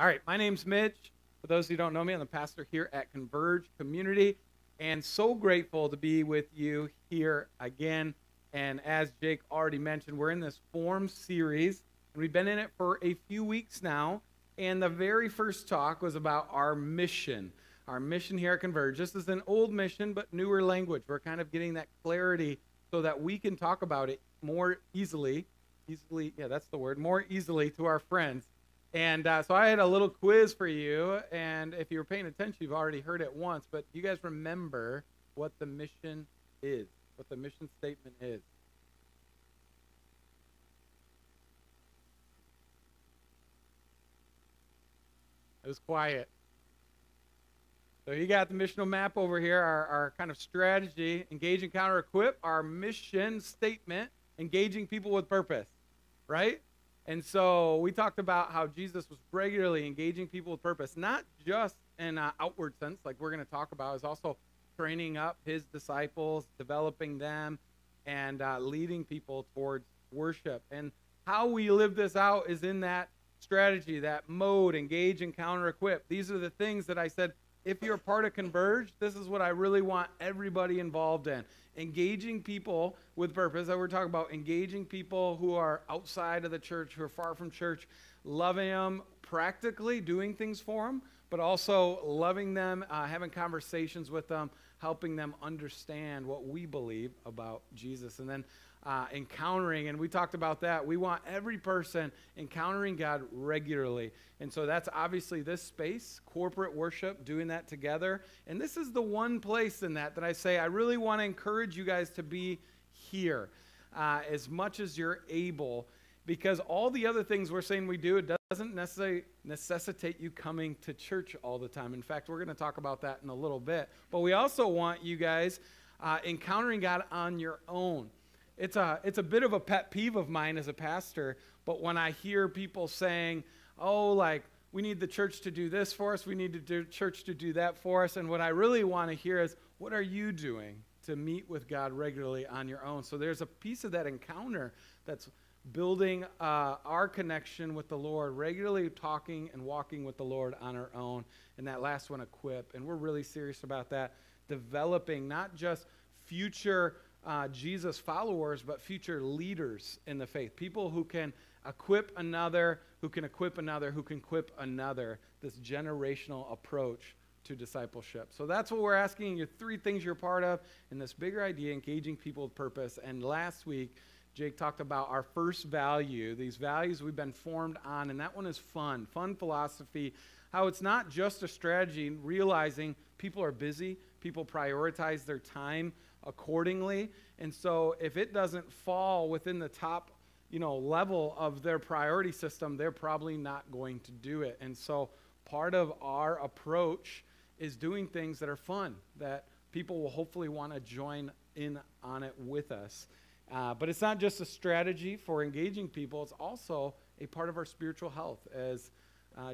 All right, my name's Mitch. For those who don't know me, I'm the pastor here at Converge Community, and so grateful to be with you here again. And as Jake already mentioned, we're in this Form series, and we've been in it for a few weeks now. And the very first talk was about our mission here at Converge. This is an old mission, but newer language. We're kind of getting that clarity so that we can talk about it more easily, more easily to our friends. And so I had a little quiz for you, and if you were paying attention, you've already heard it once, but do you guys remember what the mission is, what the mission statement is? It was quiet. So you got the missional map over here, our kind of strategy, engage, encounter, equip, our mission statement, engaging people with purpose, right? And so we talked about how Jesus was regularly engaging people with purpose, not just in an outward sense, like we're going to talk about, is also training up his disciples, developing them, and leading people towards worship. And how we live this out is in that strategy, that mode, engage, encounter, equip. These are the things that I said, if you're a part of Converge, this is what I really want everybody involved in. Engaging people with purpose. We're talking about engaging people who are outside of the church, who are far from church, loving them practically, doing things for them, but also loving them, having conversations with them, helping them understand what we believe about Jesus. And then encountering, and we talked about that. We want every person encountering God regularly. And so that's obviously this space, corporate worship, doing that together. And this is the one place in that I say I really want to encourage you guys to be here as much as you're able, because all the other things we're saying we do, it doesn't necessarily necessitate you coming to church all the time. In fact, we're going to talk about that in a little bit. But we also want you guys encountering God on your own. It's a bit of a pet peeve of mine as a pastor, but when I hear people saying, oh, like, we need the church to do this for us, we need the church to do that for us, and what I really want to hear is, what are you doing to meet with God regularly on your own? So there's a piece of that encounter that's building our connection with the Lord, regularly talking and walking with the Lord on our own, and that last one, equip, and we're really serious about that, developing not just future Jesus followers, but future leaders in the faith. People who can equip another, who can equip another, who can equip another. This generational approach to discipleship. So that's what we're asking you, 3 things you're part of in this bigger idea, engaging people with purpose. And last week, Jake talked about our first value, these values we've been formed on, and that one is fun philosophy, how it's not just a strategy, realizing people are busy, people prioritize their time accordingly, and so if it doesn't fall within the top, level of their priority system, they're probably not going to do it. And so part of our approach is doing things that are fun, that people will hopefully want to join in on it with us. But it's not just a strategy for engaging people, it's also a part of our spiritual health, as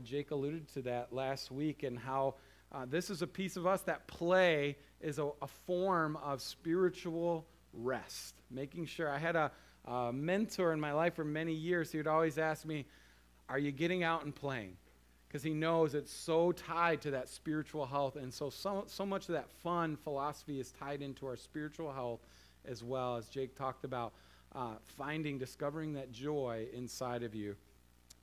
Jake alluded to that last week, and how this is a piece of us that play is a form of spiritual rest. Making sure, I had a mentor in my life for many years. He would always ask me, are you getting out and playing? Because he knows it's so tied to that spiritual health. And so much of that fun philosophy is tied into our spiritual health, as well as Jake talked about discovering that joy inside of you.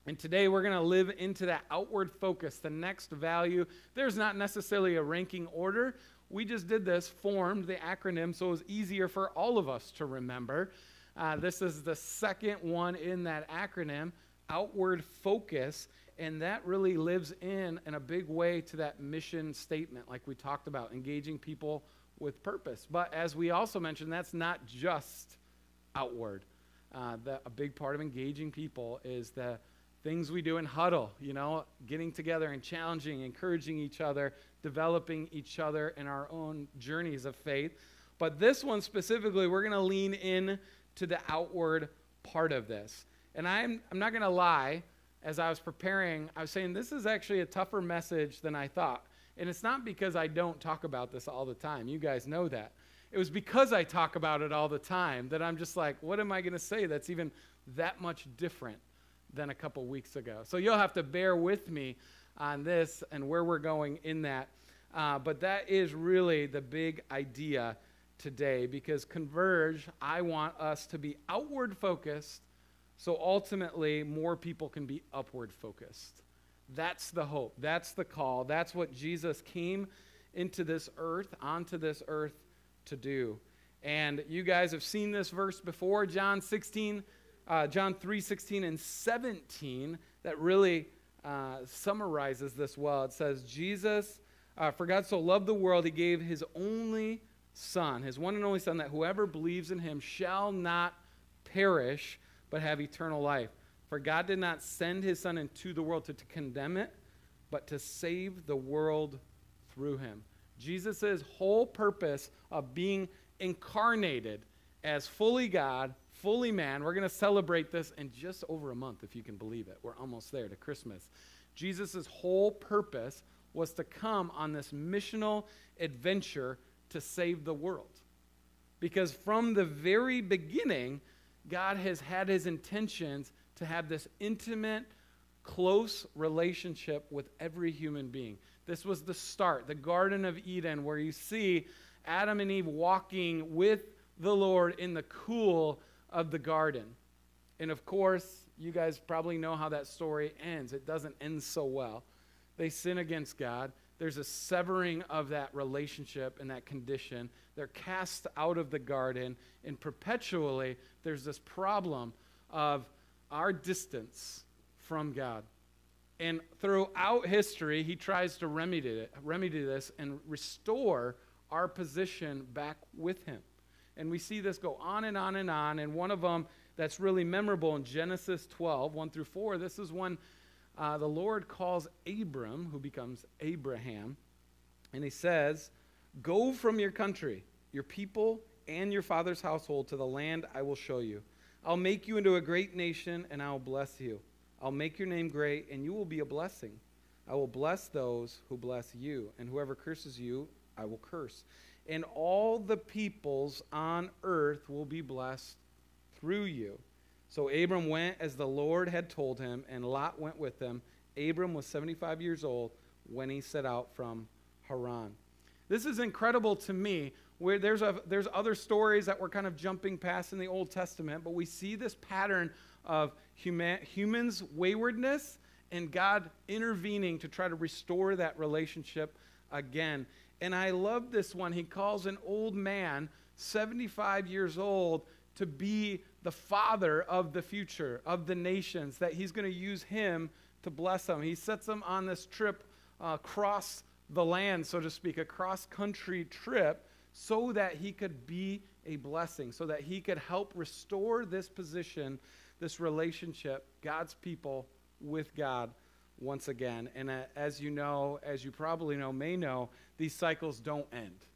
And today we're going to live into that outward focus, the next value. There's not necessarily a ranking order. We just did this, formed the acronym, so it was easier for all of us to remember. This is the second one in that acronym, outward focus, and that really lives in a big way to that mission statement, like we talked about, engaging people with purpose. But as we also mentioned, that's not just outward. A big part of engaging people is the things we do in huddle, getting together and challenging, encouraging each other, developing each other in our own journeys of faith. But this one specifically, we're going to lean in to the outward part of this. And I'm not going to lie, as I was preparing, I was saying this is actually a tougher message than I thought. And it's not because I don't talk about this all the time. You guys know that. It was because I talk about it all the time that I'm just like, what am I going to say that's even that much different than a couple weeks ago. So you'll have to bear with me on this and where we're going in that. But that is really the big idea today, because Converge, I want us to be outward focused so ultimately more people can be upward focused. That's the hope. That's the call. That's what Jesus came into this earth, onto this earth to do. And you guys have seen this verse before, John 3:16 and 17, that really summarizes this well. It says, Jesus, for God so loved the world, he gave his only Son, his one and only Son, that whoever believes in him shall not perish, but have eternal life. For God did not send his Son into the world to condemn it, but to save the world through him. Jesus' whole purpose of being incarnated as fully God, fully man, we're going to celebrate this in just over a month, if you can believe it. We're almost there to Christmas. Jesus' whole purpose was to come on this missional adventure to save the world. Because from the very beginning, God has had his intentions to have this intimate, close relationship with every human being. This was the start, the Garden of Eden, where you see Adam and Eve walking with the Lord in the cool of the garden. And of course, you guys probably know how that story ends. It doesn't end so well. They sin against God. There's a severing of that relationship and that condition. They're cast out of the garden, and perpetually there's this problem of our distance from God. And throughout history, he tries to remedy this and restore our position back with him. And we see this go on and on and on. And one of them that's really memorable in Genesis 12, 1 through 4, this is when the Lord calls Abram, who becomes Abraham, and he says, "Go from your country, your people, and your father's household to the land I will show you. I'll make you into a great nation, and I will bless you. I'll make your name great, and you will be a blessing. I will bless those who bless you, and whoever curses you, I will curse. And all the peoples on earth will be blessed through you." So Abram went as the Lord had told him, and Lot went with him. Abram was 75 years old when he set out from Haran. This is incredible to me, where there's other stories that we're kind of jumping past in the Old Testament, but we see this pattern of humans' waywardness and God intervening to try to restore that relationship again. And I love this one. He calls an old man, 75 years old, to be the father of the future, of the nations, that he's going to use him to bless them. He sets them on this trip across the land, so to speak, a cross-country trip, so that he could be a blessing, so that he could help restore this position, this relationship, God's people with God once again. And as you know, as you probably know, may know, these cycles don't end.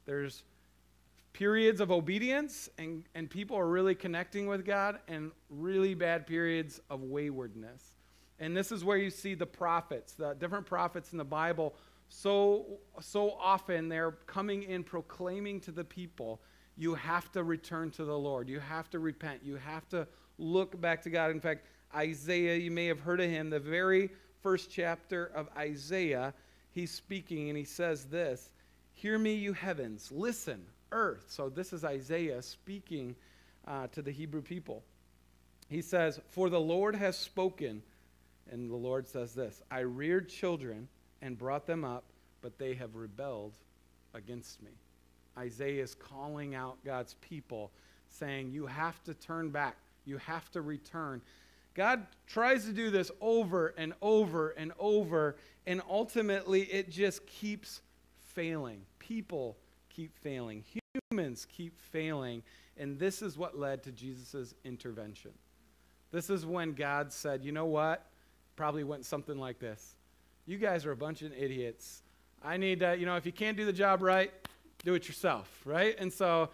There's periods of obedience and people are really connecting with God, and really bad periods of waywardness. And this is where you see the prophets, the different prophets in the Bible, so often they're coming in proclaiming to the people, you have to return to the Lord. You have to repent. You have to look back to God. In fact, Isaiah, you may have heard of him, the very first chapter of Isaiah, he's speaking and he says this, "Hear me, you heavens, listen, earth." So this is Isaiah speaking to the Hebrew people. He says, "For the Lord has spoken," and the Lord says this, "I reared children and brought them up, but they have rebelled against me." Isaiah is calling out God's people, saying, you have to turn back. You have to return. God tries to do this over and over and over, and ultimately it just keeps failing. People keep failing. Humans keep failing. And this is what led to Jesus' intervention. This is when God said, you know what? Probably went something like this. You guys are a bunch of idiots. I need to, if you can't do the job right, do it yourself, right? And so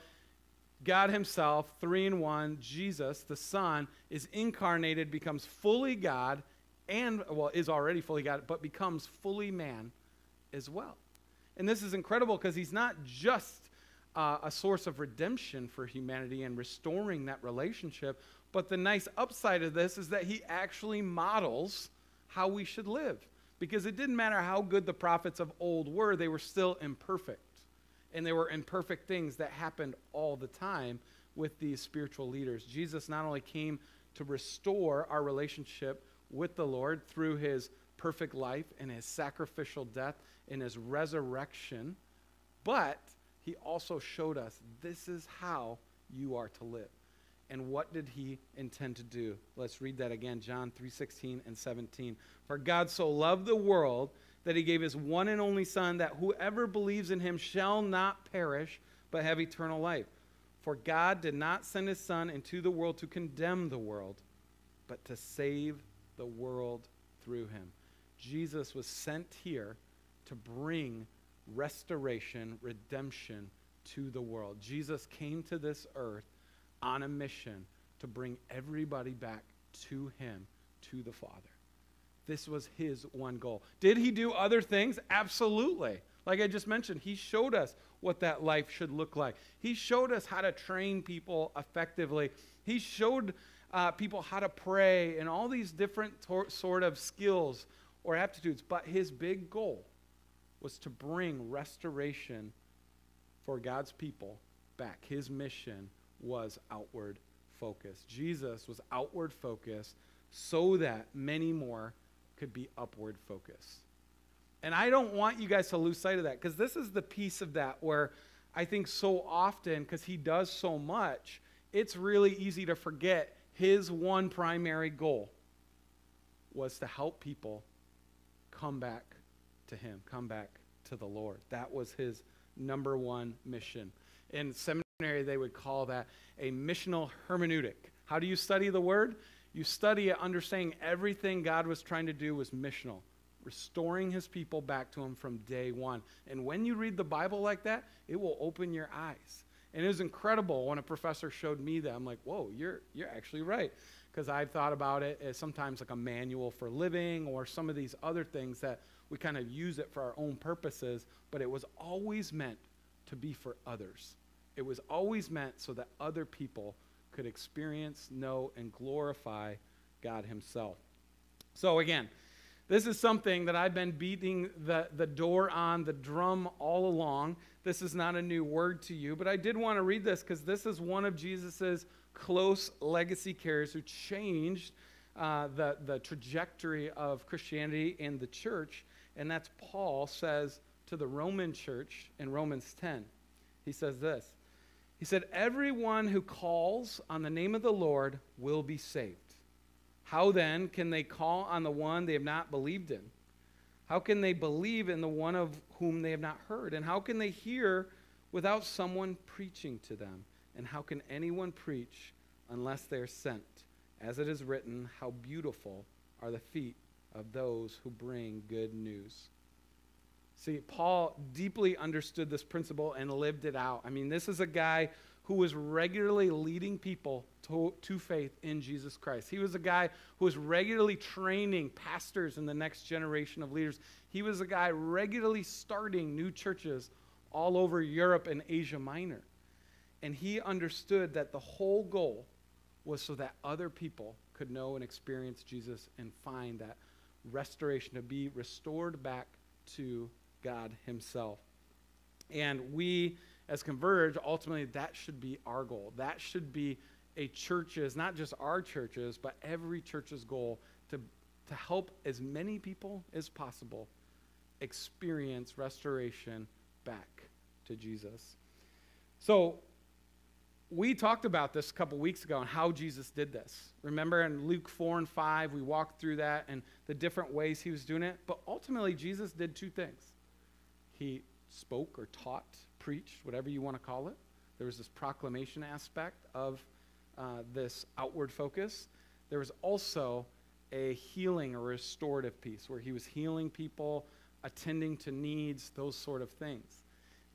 God himself, 3 in 1, Jesus, the Son, is incarnated, becomes fully God, and, is already fully God, but becomes fully man as well. And this is incredible because he's not just a source of redemption for humanity and restoring that relationship, But the nice upside of this is that he actually models how we should live. Because it didn't matter how good the prophets of old were, they were still imperfect. And they were imperfect things that happened all the time with these spiritual leaders. Jesus not only came to restore our relationship with the Lord through his perfect life and his sacrificial death and his resurrection, but he also showed us this is how you are to live. And what did he intend to do? Let's read that again, John 3:16 and 17. For God so loved the world that he gave his one and only Son, that whoever believes in him shall not perish, but have eternal life. For God did not send his Son into the world to condemn the world, but to save the world through him. Jesus was sent here to bring restoration, redemption to the world. Jesus came to this earth on a mission to bring everybody back to him, to the Father. This was his one goal. Did he do other things? Absolutely. Like I just mentioned, he showed us what that life should look like. He showed us how to train people effectively. He showed people how to pray and all these different sort of skills or aptitudes. But his big goal was to bring restoration for God's people back. His mission was outward focused. Jesus was outward focused so that many more could be upward focused. And I don't want you guys to lose sight of that, because this is the piece of that where I think so often, because he does so much, it's really easy to forget his one primary goal was to help people come back to him, come back to the Lord. That was his number one mission. In seminary, they would call that a missional hermeneutic. How do you study the word? You study it understanding everything God was trying to do was missional, restoring his people back to him from day one. And when you read the Bible like that, it will open your eyes. And it was incredible when a professor showed me that. I'm like, whoa, you're actually right. Because I've thought about it as sometimes like a manual for living or some of these other things that we kind of use it for our own purposes, but it was always meant to be for others. It was always meant so that other people could experience, know, and glorify God himself. So again, this is something that I've been beating the door on, the drum all along. This is not a new word to you, but I did want to read this because this is one of Jesus's close legacy carriers who changed the trajectory of Christianity and the church, and that's Paul says to the Roman church in Romans 10. He says this. He said, everyone who calls on the name of the Lord will be saved. How then can they call on the one they have not believed in? How can they believe in the one of whom they have not heard? And how can they hear without someone preaching to them? And how can anyone preach unless they are sent? As it is written, how beautiful are the feet of those who bring good news. See, Paul deeply understood this principle and lived it out. I mean, this is a guy who was regularly leading people to faith in Jesus Christ. He was a guy who was regularly training pastors in the next generation of leaders. He was a guy regularly starting new churches all over Europe and Asia Minor. And he understood that the whole goal was so that other people could know and experience Jesus and find that restoration, to be restored back to God himself. And we, as Converge, ultimately that should be our goal. That should be a church's, not just our churches, but every church's goal to help as many people as possible experience restoration back to Jesus. So we talked about this a couple weeks ago and how Jesus did this. Remember in Luke 4 and 5, we walked through that and the different ways he was doing it. But ultimately, Jesus did two things. He spoke or taught, preached, whatever you want to call it. There was this proclamation aspect of this outward focus. There was also a healing or restorative piece where he was healing people, attending to needs, those sort of things.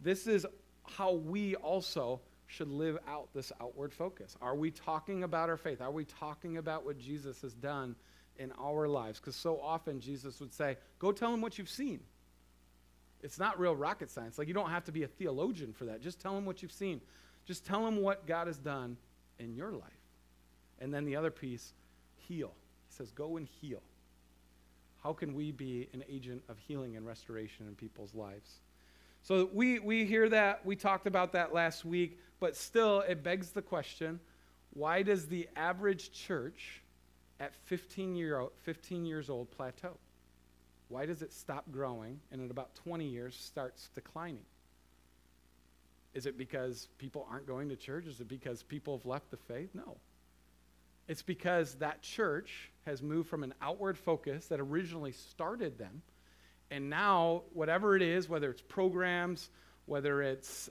This is how we also should live out this outward focus. Are we talking about our faith? Are we talking about what Jesus has done in our lives? Because so often Jesus would say, go tell them what you've seen. It's not real rocket science. Like, you don't have to be a theologian for that. Just tell them what you've seen. Just tell them what God has done in your life. And then the other piece, heal. He says, go and heal. How can we be an agent of healing and restoration in people's lives? So we hear that. We talked about that last week, but still it begs the question, why does the average church at 15 years old plateau? Why does it stop growing and at about 20 years starts declining? Is it because people aren't going to church? Is it because people have left the faith? No. It's because that church has moved from an outward focus that originally started them, and now whatever it is, whether it's programs, whether it's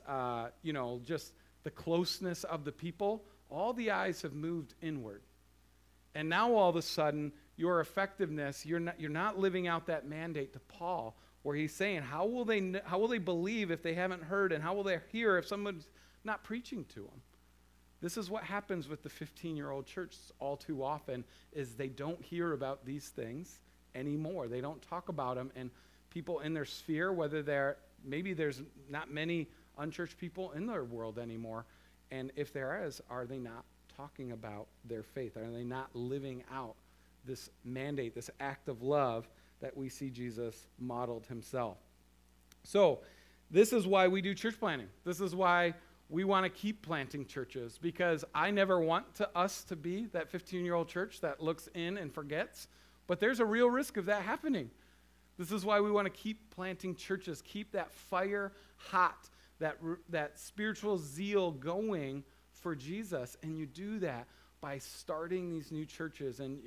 just the closeness of the people, all the eyes have moved inward. And now all of a sudden, your effectiveness, you're not living out that mandate to Paul, where he's saying, how will they believe if they haven't heard, and how will they hear if someone's not preaching to them? This is what happens with the 15-year-old church all too often, is they don't hear about these things anymore. They don't talk about them, and people in their sphere, maybe there's not many unchurched people in their world anymore, and if there is, are they not talking about their faith? Are they not living out this mandate, this act of love that we see Jesus modeled himself? So this is why we do church planting. This is why we want to keep planting churches, because I never want us to be that 15-year-old church that looks in and forgets, but there's a real risk of that happening. This is why we want to keep planting churches, keep that fire hot, that spiritual zeal going for Jesus, and you do that by starting these new churches. And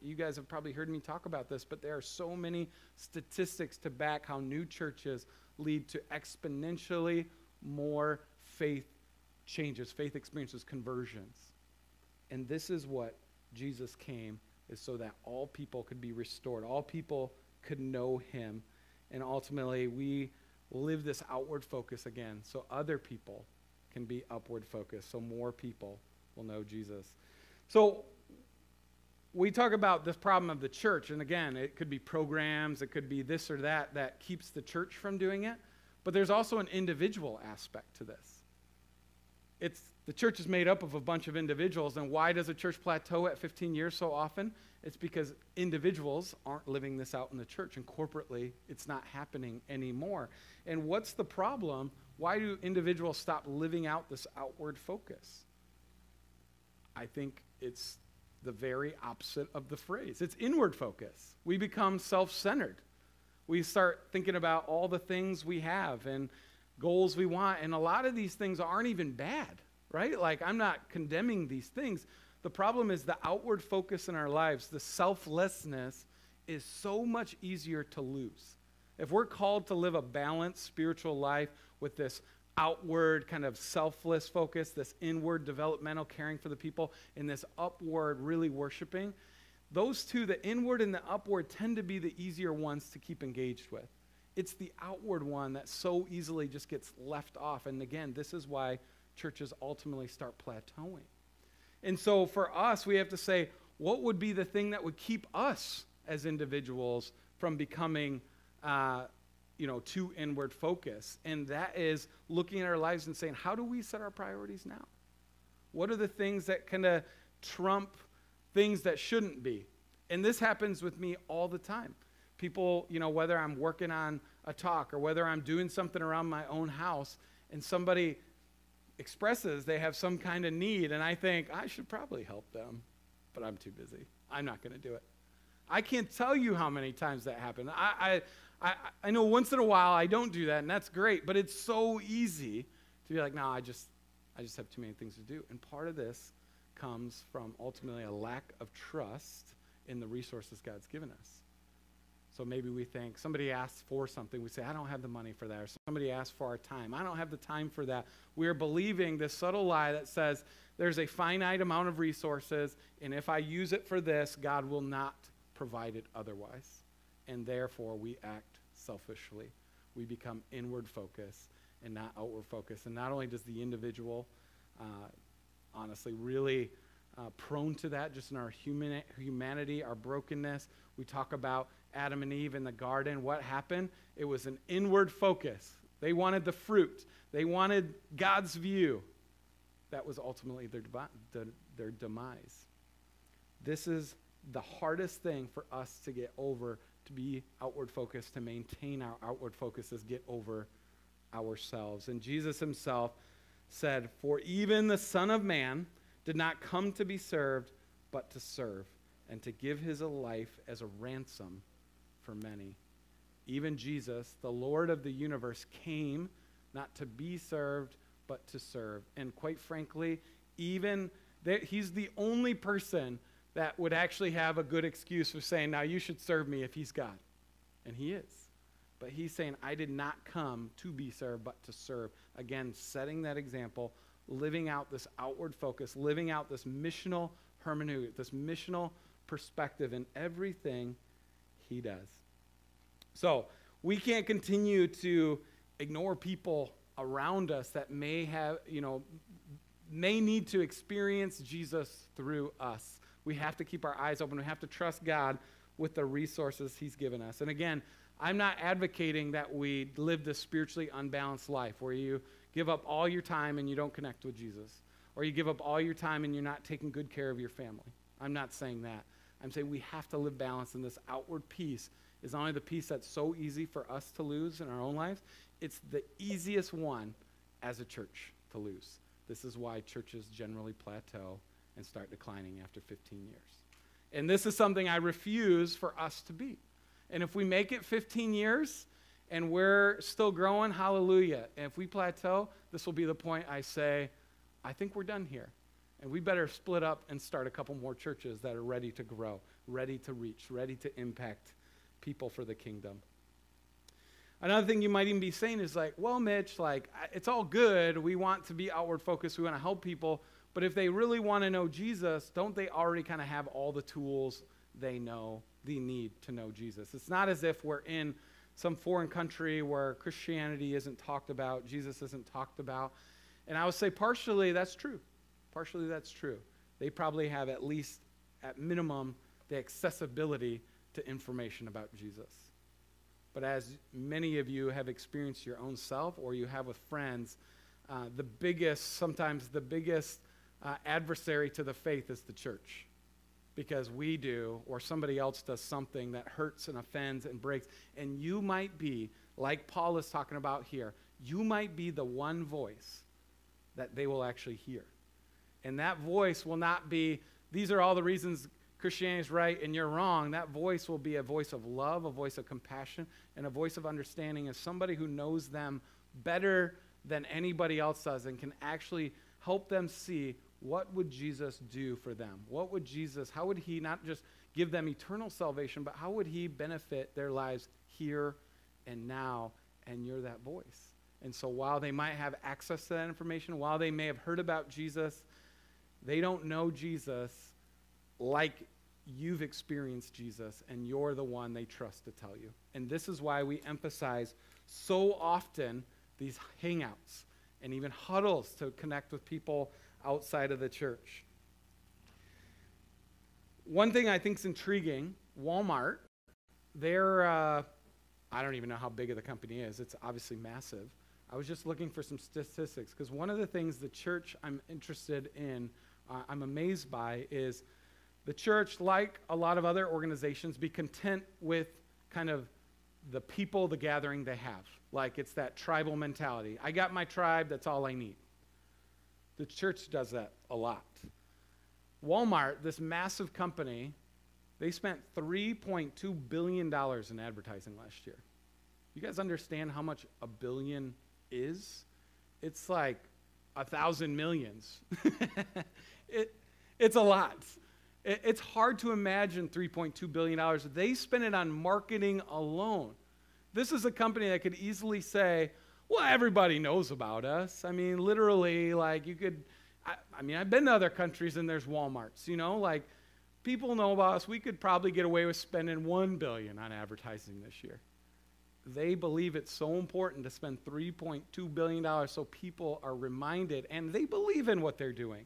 you guys have probably heard me talk about this, but there are so many statistics to back how new churches lead to exponentially more faith changes, faith experiences, conversions. And this is what Jesus came, is so that all people could be restored, all people could know him, and ultimately we live this outward focus again, so other people can be upward focused, so more people will know Jesus. So we talk about this problem of the church, and again, it could be programs, it could be this or that keeps the church from doing it, but there's also an individual aspect to this. The church is made up of a bunch of individuals, and why does a church plateau at 15 years so often? It's because individuals aren't living this out in the church, and corporately, it's not happening anymore. And what's the problem? Why do individuals stop living out this outward focus? I think it's the very opposite of the phrase. It's inward focus. We become self-centered. We start thinking about all the things we have and goals we want, and a lot of these things aren't even bad, right? Like, I'm not condemning these things. The problem is the outward focus in our lives, the selflessness, is so much easier to lose. If we're called to live a balanced spiritual life with this outward kind of selfless focus, this inward developmental caring for the people, and this upward really worshiping, those two, the inward and the upward, tend to be the easier ones to keep engaged with. It's the outward one that so easily just gets left off. And again, this is why churches ultimately start plateauing. And so for us, we have to say, what would be the thing that would keep us as individuals from becoming too inward focused? And that is looking at our lives and saying, how do we set our priorities now? What are the things that kind of trump things that shouldn't be? And this happens with me all the time. People, whether I'm working on a talk or whether I'm doing something around my own house, and somebody expresses they have some kind of need, and I think, I should probably help them, but I'm too busy. I'm not going to do it. I can't tell you how many times that happened. I know once in a while I don't do that, and that's great, but it's so easy to be like, no, I just have too many things to do. And part of this comes from ultimately a lack of trust in the resources God's given us. So maybe we think somebody asks for something, we say, I don't have the money for that. Or somebody asks for our time. I don't have the time for that. We're believing this subtle lie that says there's a finite amount of resources, and if I use it for this, God will not provide it otherwise. And therefore, we act selfishly. We become inward focused and not outward focused. And not only does the individual, honestly, really prone to that just in our humanity, our brokenness. We talk about Adam and Eve in the garden. What happened? It was an inward focus. They wanted the fruit. They wanted God's view. That was ultimately their demise. This is the hardest thing for us to get over, to be outward focused, to maintain our outward focus, is get over ourselves. And Jesus himself said, "For even the Son of Man did not come to be served, but to serve, and to give his life as a ransom for many." Even Jesus, the Lord of the universe, came not to be served, but to serve. And quite frankly, he's the only person that would actually have a good excuse for saying, now you should serve me if he's God. And he is. But he's saying, I did not come to be served, but to serve. Again, setting that example, living out this outward focus, living out this missional hermeneutic, this missional perspective in everything he does. So we can't continue to ignore people around us that may have, may need to experience Jesus through us. We have to keep our eyes open. We have to trust God with the resources he's given us. And again, I'm not advocating that we live this spiritually unbalanced life where you give up all your time and you don't connect with Jesus, or you give up all your time and you're not taking good care of your family. I'm not saying that. I'm saying we have to live balanced, and this outward peace is not only the peace that's so easy for us to lose in our own lives, it's the easiest one as a church to lose. This is why churches generally plateau and start declining after 15 years. And this is something I refuse for us to be. And if we make it 15 years and we're still growing, hallelujah. And if we plateau, this will be the point I say, I think we're done here. And we better split up and start a couple more churches that are ready to grow, ready to reach, ready to impact people for the kingdom. Another thing you might even be saying is like, well, Mitch, it's all good. We want to be outward focused. We want to help people. But if they really want to know Jesus, don't they already kind of have all the tools they need to know Jesus? It's not as if we're in some foreign country where Christianity isn't talked about, Jesus isn't talked about. And I would say partially that's true. Partially that's true. They probably have at least, at minimum, the accessibility to information about Jesus. But as many of you have experienced your own self, or you have with friends, sometimes the biggest adversary to the faith is the church. Because we do, or somebody else does something that hurts and offends and breaks. And you might be, like Paul is talking about here, you might be the one voice that they will actually hear. And that voice will not be, these are all the reasons Christianity is right and you're wrong. That voice will be a voice of love, a voice of compassion, and a voice of understanding as somebody who knows them better than anybody else does and can actually help them see what would Jesus do for them. How would he not just give them eternal salvation, but how would he benefit their lives here and now? And you're that voice. And so while they might have access to that information, while they may have heard about Jesus, they don't know Jesus like you've experienced Jesus, and you're the one they trust to tell you. And this is why we emphasize so often these hangouts and even huddles to connect with people outside of the church. One thing I think is intriguing, Walmart, they're, I don't even know how big of the company is. It's obviously massive. I was just looking for some statistics, because one of the things the church I'm interested in, I'm amazed by, is the church, like a lot of other organizations, be content with kind of the people, the gathering they have. Like it's that tribal mentality. I got my tribe, that's all I need. The church does that a lot. Walmart, this massive company, they spent $3.2 billion in advertising last year. You guys understand how much a billion is? It's like 1,000 millions. It's a lot. It's hard to imagine $3.2 billion. They spend it on marketing alone. This is a company that could easily say, well, everybody knows about us. I mean, literally, like you could, I've been to other countries and there's Walmarts, like people know about us. We could probably get away with spending $1 billion on advertising this year. They believe it's so important to spend $3.2 billion so people are reminded, and they believe in what they're doing.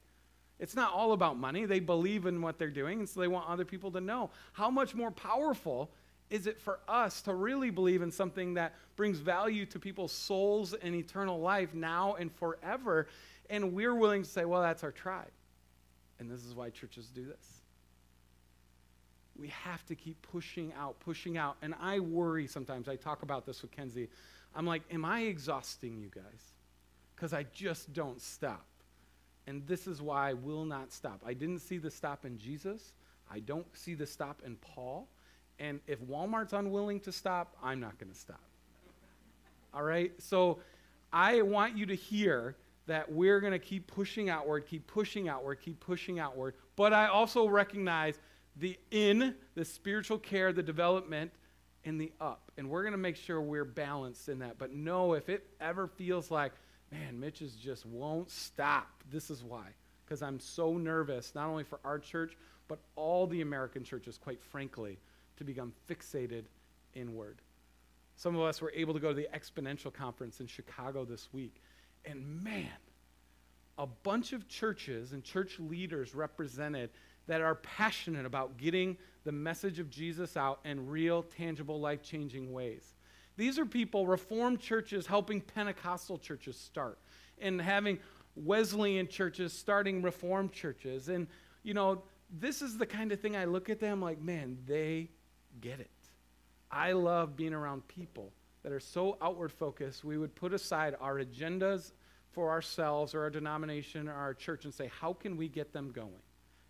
It's not all about money. They believe in what they're doing, and so they want other people to know. How much more powerful is it for us to really believe in something that brings value to people's souls and eternal life now and forever? And we're willing to say, well, that's our tribe. And this is why churches do this. We have to keep pushing out. And I worry sometimes. I talk about this with Kenzie. I'm like, am I exhausting you guys? Because I just don't stop. And this is why I will not stop. I didn't see the stop in Jesus. I don't see the stop in Paul. And if Walmart's unwilling to stop, I'm not going to stop. All right? So I want you to hear that we're going to keep pushing outward. But I also recognize the spiritual care, the development, and the up. And we're going to make sure we're balanced in that. But no, if it ever feels like, man, Mitch's just won't stop, this is why. Because I'm so nervous, not only for our church, but all the American churches, quite frankly, to become fixated inward. Some of us were able to go to the Exponential Conference in Chicago this week. And man, a bunch of churches and church leaders represented that are passionate about getting the message of Jesus out in real, tangible, life-changing ways. These are people, Reformed churches helping Pentecostal churches start, and having Wesleyan churches starting Reformed churches. And, you know, this is the kind of thing I look at them like, man, they get it. I love being around people that are so outward focused. We would put aside our agendas for ourselves or our denomination or our church and say, how can we get them going?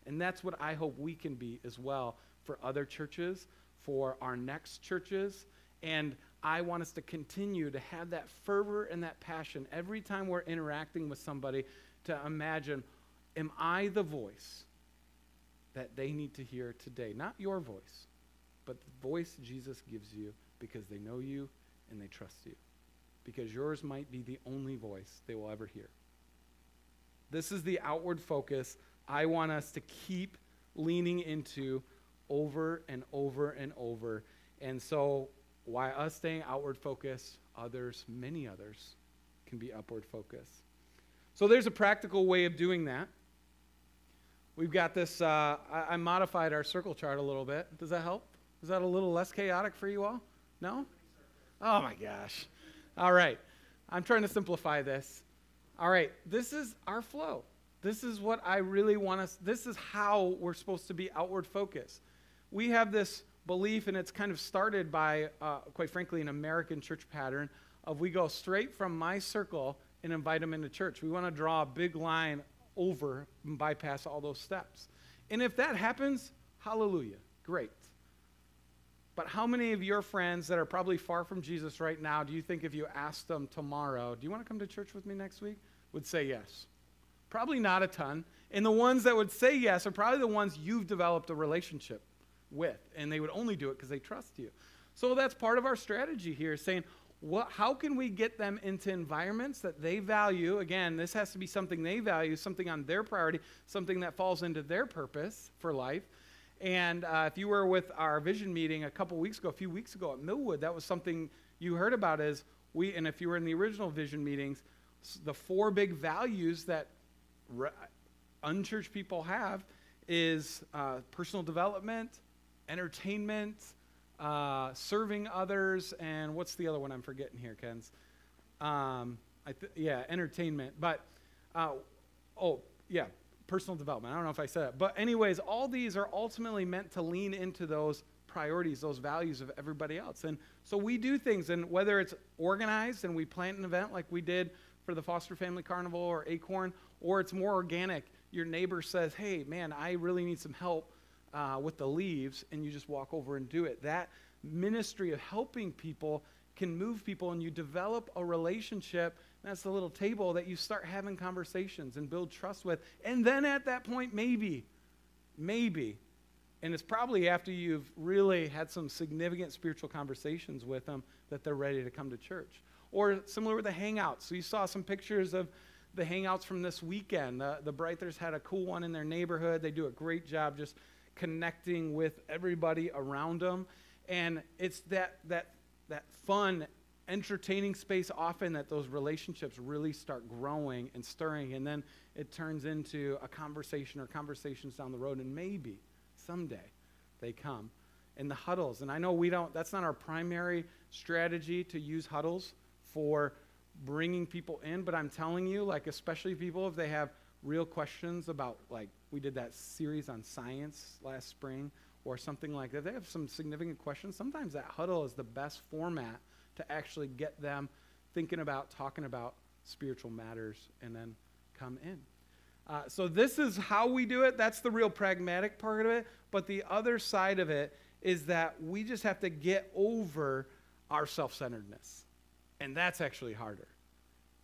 And that's what I hope we can be as well for other churches, for our next churches. And I want us to continue to have that fervor and that passion every time we're interacting with somebody, to imagine, am I the voice that they need to hear today? Not your voice, but the voice Jesus gives you because they know you and they trust you. Because yours might be the only voice they will ever hear. This is the outward focus I want us to keep leaning into over and over and over. And so, while us staying outward focused, others, many others, can be upward focused. So there's a practical way of doing that. We've got this, I modified our circle chart a little bit. Does that help? Is that a little less chaotic for you all? No? Oh my gosh. All right. I'm trying to simplify this. All right. This is our flow. This is what I really want us, this is how we're supposed to be outward focused. We have this belief, and it's kind of started by, quite frankly, an American church pattern of we go straight from my circle and invite them into church. We want to draw a big line over and bypass all those steps. And if that happens, hallelujah, great. But how many of your friends that are probably far from Jesus right now, do you think if you asked them tomorrow, do you want to come to church with me next week, would say yes? Probably not a ton. And the ones that would say yes are probably the ones you've developed a relationship with, and they would only do it because they trust you. So that's part of our strategy here, saying, how can we get them into environments that they value? Again, this has to be something they value, something on their priority, something that falls into their purpose for life. And if you were with our vision meeting a few weeks ago at Millwood, that was something you heard about and if you were in the original vision meetings, the 4 big values that unchurched people have is personal development, entertainment, serving others, and what's the other one I'm forgetting here, Kens? Entertainment. But, personal development. I don't know if I said that. But anyways, all these are ultimately meant to lean into those priorities, those values of everybody else. And so we do things, and whether it's organized and we plan an event like we did for the Foster Family Carnival or Acorn, or it's more organic. Your neighbor says, hey, man, I really need some help with the leaves, and you just walk over and do it. That ministry of helping people can move people, and you develop a relationship. That's the little table that you start having conversations and build trust with. And then at that point, maybe, and it's probably after you've really had some significant spiritual conversations with them that they're ready to come to church. Or similar with the Hangouts. So you saw some pictures of the Hangouts from this weekend. The Breithers had a cool one in their neighborhood. They do a great job just connecting with everybody around them. And it's that fun, entertaining space often that those relationships really start growing and stirring, and then it turns into a conversation or conversations down the road, and maybe someday they come. And the huddles, and I know that's not our primary strategy to use huddles for bringing people in, but I'm telling you, like, especially people, if they have real questions about, like, we did that series on science last spring, or something like that, they have some significant questions, sometimes that huddle is the best format to actually get them thinking about, talking about spiritual matters, and then come in. So this is how we do it. That's the real pragmatic part of it. But the other side of it is that we just have to get over our self-centeredness. And that's actually harder.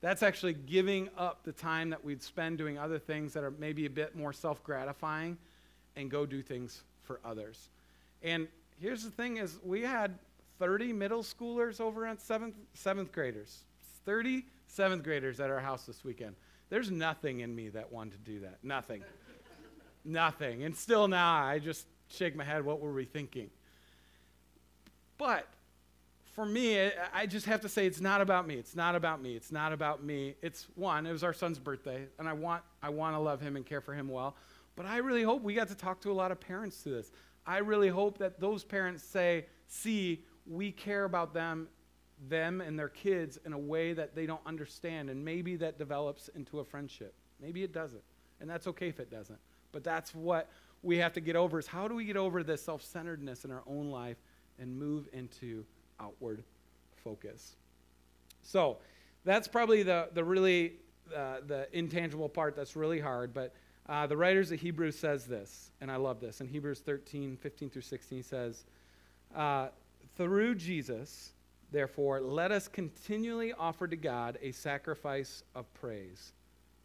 That's actually giving up the time that we'd spend doing other things that are maybe a bit more self-gratifying and go do things for others. And here's the thing is we had 30 middle schoolers over at seventh graders. 30 seventh graders at our house this weekend. There's nothing in me that wanted to do that. Nothing. Nothing. And still now, I just shake my head, what were we thinking? But for me, I just have to say it's not about me. It's not about me. It's not about me. It was our son's birthday, and I want to love him and care for him well. But I really hope we got to talk to a lot of parents to this. I really hope that those parents see, we care about them and their kids in a way that they don't understand, and maybe that develops into a friendship. Maybe it doesn't, and that's okay if it doesn't. But that's what we have to get over, is how do we get over this self-centeredness in our own life and move into outward focus? So that's probably the really the intangible part that's really hard, but the writers of Hebrews says this, and I love this. In Hebrews 13, 15 through 16 says, through Jesus, therefore, let us continually offer to God a sacrifice of praise.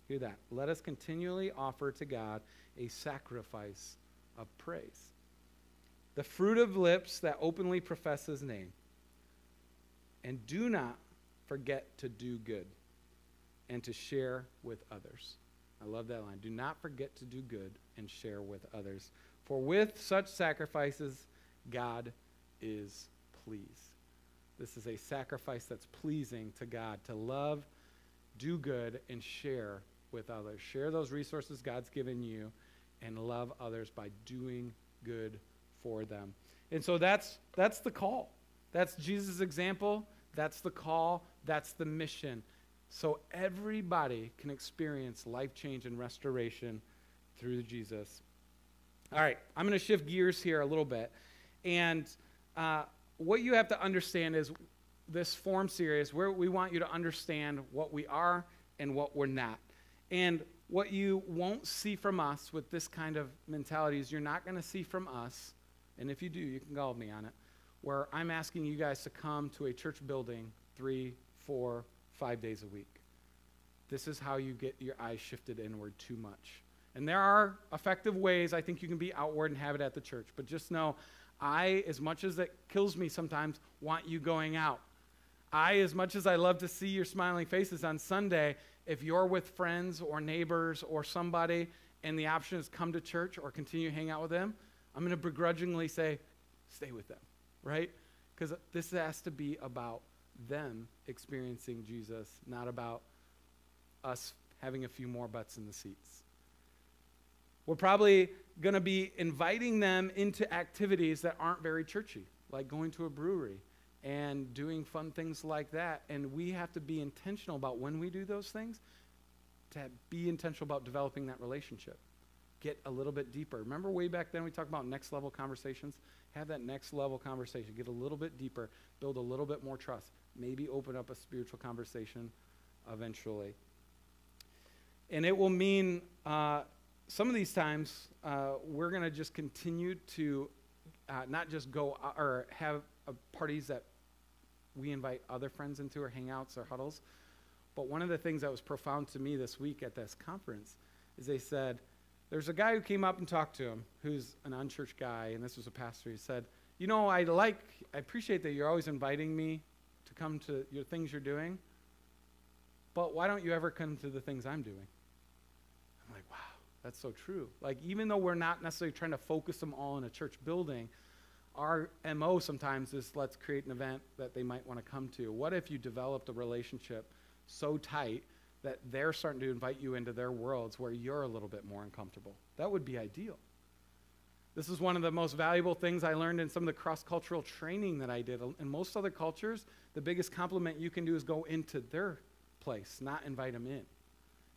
Hear that. Let us continually offer to God a sacrifice of praise. The fruit of lips that openly profess his name. And do not forget to do good and to share with others. I love that line. Do not forget to do good and share with others. For with such sacrifices, God is pleased. This is a sacrifice that's pleasing to God, to love, do good, and share with others. Share those resources God's given you and love others by doing good for them. And so that's the call. That's Jesus' example. That's the call. That's the mission. So everybody can experience life change and restoration through Jesus. All right, I'm going to shift gears here a little bit. And what you have to understand is this form series where we want you to understand what we are and what we're not. And what you won't see from us with this kind of mentality is you're not going to see from us, and if you do, you can call me on it, where I'm asking you guys to come to a church building 3, 4, 5 days a week. This is how you get your eyes shifted inward too much. And there are effective ways I think you can be outward and have it at the church, but just know I, as much as it kills me sometimes, want you going out. I, as much as I love to see your smiling faces on Sunday, if you're with friends or neighbors or somebody and the option is come to church or continue to hang out with them, I'm going to begrudgingly say, stay with them, right? Because this has to be about them experiencing Jesus, not about us having a few more butts in the seats. We're probably going to be inviting them into activities that aren't very churchy, like going to a brewery and doing fun things like that. And we have to be intentional about when we do those things, to be intentional about developing that relationship. Get a little bit deeper. Remember way back then we talked about next level conversations? Have that next level conversation. Get a little bit deeper. Build a little bit more trust. Maybe open up a spiritual conversation eventually. And it will mean some of these times we're going to just continue to not just go or have parties that we invite other friends into, or hangouts or huddles. But one of the things that was profound to me this week at this conference is they said, there's a guy who came up and talked to him who's an unchurched guy, and this was a pastor. He said, you know, I appreciate that you're always inviting me to come to your things you're doing, but why don't you ever come to the things I'm doing? I'm like, wow, that's so true. Like, even though we're not necessarily trying to focus them all in a church building, our MO sometimes is let's create an event that they might want to come to. What if you developed a relationship so tight that they're starting to invite you into their worlds where you're a little bit more uncomfortable? That would be ideal. This is one of the most valuable things I learned in some of the cross-cultural training that I did. In most other cultures, the biggest compliment you can do is go into their place, not invite them in.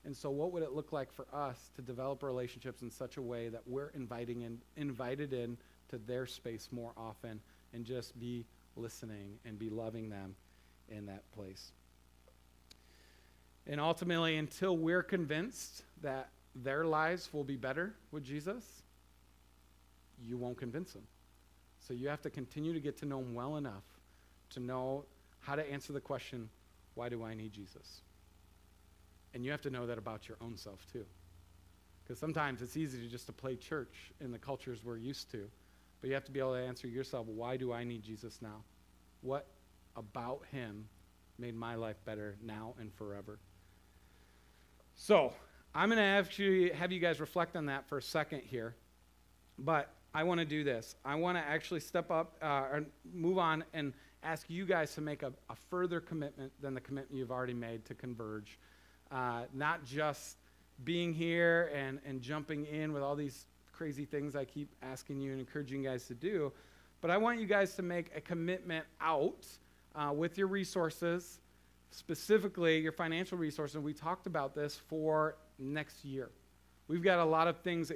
And so what would it look like for us to develop relationships in such a way that we're invited in to into their space more often and just be listening and be loving them in that place. And ultimately, until we're convinced that their lives will be better with Jesus, you won't convince them. So you have to continue to get to know them well enough to know how to answer the question, why do I need Jesus? And you have to know that about your own self too. Because sometimes it's easy to just to play church in the cultures we're used to. But you have to be able to answer yourself, why do I need Jesus now? What about him made my life better now and forever? So I'm going to actually have you guys reflect on that for a second here. But I want to do this. I want to actually step up or move on and ask you guys to make a further commitment than the commitment you've already made to Converge. Not just being here and jumping in with all these crazy things I keep asking you and encouraging you guys to do, but I want you guys to make a commitment out with your resources, specifically your financial resources. And we talked about this for next year. We've got a lot of things,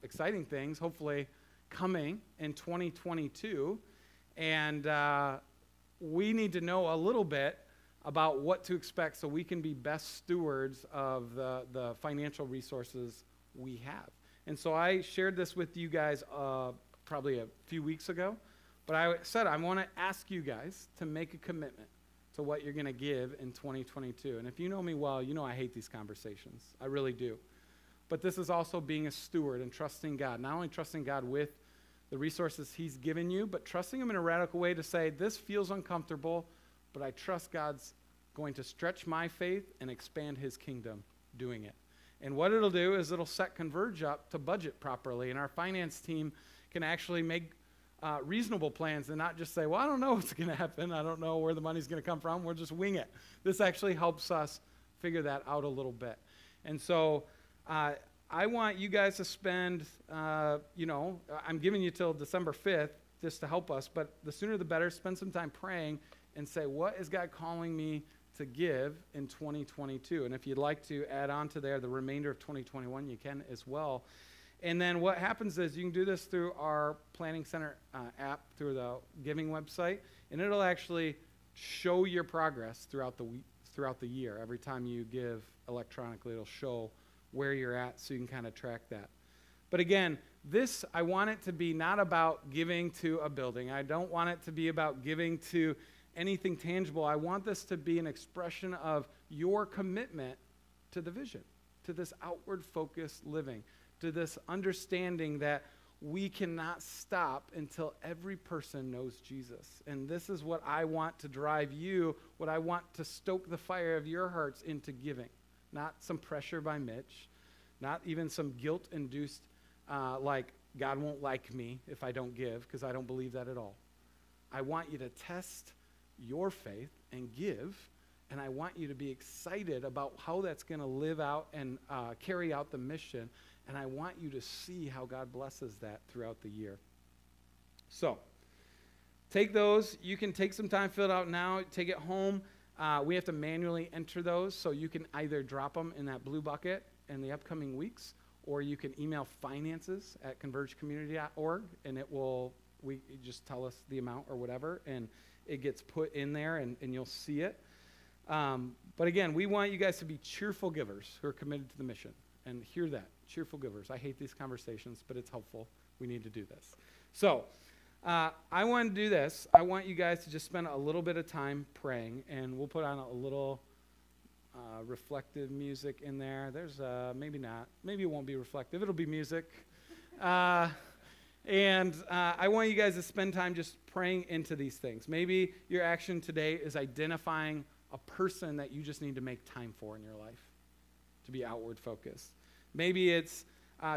exciting things, hopefully coming in 2022, and we need to know a little bit about what to expect so we can be best stewards of the financial resources we have. And so I shared this with you guys probably a few weeks ago, but I said I want to ask you guys to make a commitment to what you're going to give in 2022. And if you know me well, you know I hate these conversations. I really do. But this is also being a steward and trusting God. Not only trusting God with the resources he's given you, but trusting him in a radical way to say, this feels uncomfortable, but I trust God's going to stretch my faith and expand his kingdom doing it. And what it'll do is it'll set Converge up to budget properly, and our finance team can actually make reasonable plans and not just say, well, I don't know what's going to happen. I don't know where the money's going to come from. We'll just wing it. This actually helps us figure that out a little bit. And so I want you guys to spend, I'm giving you till December 5th just to help us, but the sooner the better. Spend some time praying and say, what is God calling me to give in 2022? And if you'd like to add on to there the remainder of 2021, you can as well. And then what happens is you can do this through our Planning Center app, through the giving website, and it'll actually show your progress throughout the week, throughout the year. Every time you give electronically, it'll show where you're at so you can kind of track that. But again, this, I want it to be not about giving to a building. I don't want it to be about giving to anything tangible. I want this to be an expression of your commitment to the vision, to this outward focused living, to this understanding that we cannot stop until every person knows Jesus. And this is what I want to drive you, what I want to stoke the fire of your hearts into giving. Not some pressure by Mitch, not even some guilt-induced, like God won't like me if I don't give, because I don't believe that at all. I want you to test your faith and give, and I want you to be excited about how that's going to live out and carry out the mission, and I want you to see how God blesses that throughout the year. So, take those. You can take some time, fill it out now, take it home. We have to manually enter those, so you can either drop them in that blue bucket in the upcoming weeks, or you can email finances@convergecommunity.org, and you just tell us the amount or whatever, and it gets put in there, and you'll see it. But again, we want you guys to be cheerful givers who are committed to the mission. And hear that, cheerful givers. I hate these conversations, but it's helpful. We need to do this. So I want to do this. I want you guys to just spend a little bit of time praying, and we'll put on a little reflective music in there. There's maybe not. Maybe it won't be reflective. It'll be music. And I want you guys to spend time just praying into these things. Maybe your action today is identifying a person that you just need to make time for in your life, to be outward focused. Maybe it's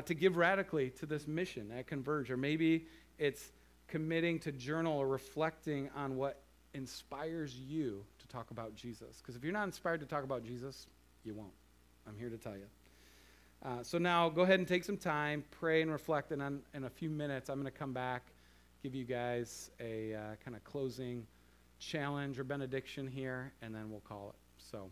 to give radically to this mission at Converge, or maybe it's committing to journal or reflecting on what inspires you to talk about Jesus. Because if you're not inspired to talk about Jesus, you won't. I'm here to tell you. So now go ahead and take some time, pray and reflect, and in a few minutes I'm going to come back, give you guys a kind of closing challenge or benediction here, and then we'll call it. So